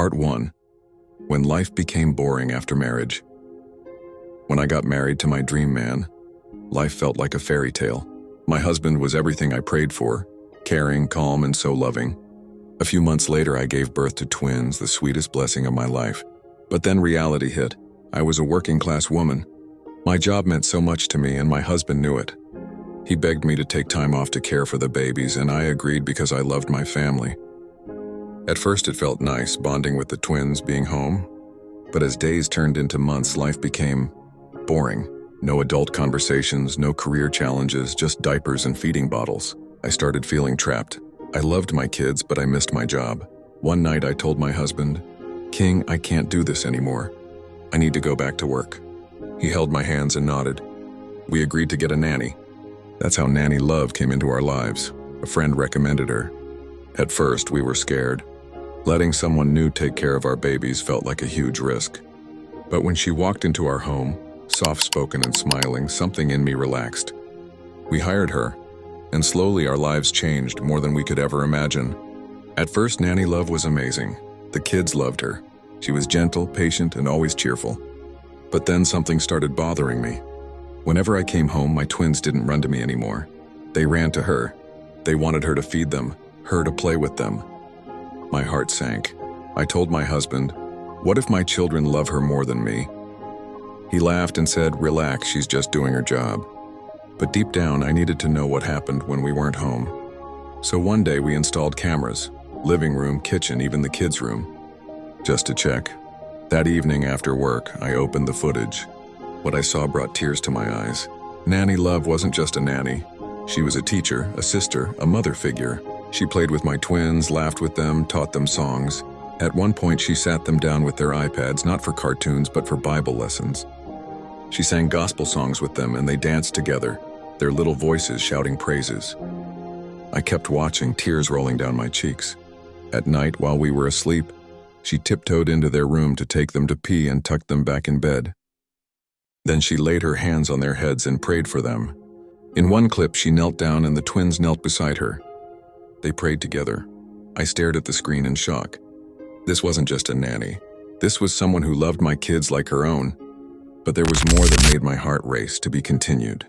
Part 1. When life became boring after marriage. When I got married to my dream man, life felt like a fairy tale. My husband was everything I prayed for, caring, calm, and so loving. A few months later, I gave birth to twins, the sweetest blessing of my life. But then reality hit. I was a working-class woman. My job meant so much to me, and my husband knew it. He begged me to take time off to care for the babies, and I agreed because I loved my family. At first, it felt nice, bonding with the twins, being home. But as days turned into months, life became boring. No adult conversations, no career challenges, just diapers and feeding bottles. I started feeling trapped. I loved my kids, but I missed my job. One night, I told my husband, "King, I can't do this anymore. I need to go back to work." He held my hands and nodded. We agreed to get a nanny. That's how Nanny Love came into our lives. A friend recommended her. At first, we were scared. Letting someone new take care of our babies felt like a huge risk. But when she walked into our home, soft-spoken and smiling, something in me relaxed. We hired her, and slowly our lives changed more than we could ever imagine. At first, Nanny Love was amazing. The kids loved her. She was gentle, patient, and always cheerful. But then something started bothering me. Whenever I came home, my twins didn't run to me anymore. They ran to her. They wanted her to feed them, her to play with them. My heart sank. I told my husband, "What if my children love her more than me?" He laughed and said, "Relax, she's just doing her job." But deep down, I needed to know what happened when we weren't home. So one day we installed cameras, living room, kitchen, even the kids' room, just to check. That evening after work, I opened the footage. What I saw brought tears to my eyes. Nanny Love wasn't just a nanny. She was a teacher, a sister, a mother figure. She played with my twins, laughed with them, taught them songs. At one point, she sat them down with their iPads, not for cartoons, but for Bible lessons. She sang gospel songs with them, and they danced together, their little voices shouting praises. I kept watching, tears rolling down my cheeks. At night, while we were asleep, she tiptoed into their room to take them to pee and tucked them back in bed. Then she laid her hands on their heads and prayed for them. In one clip, she knelt down and the twins knelt beside her. They prayed together. I stared at the screen in shock. This wasn't just a nanny. This was someone who loved my kids like her own. But there was more that made my heart race. To be continued.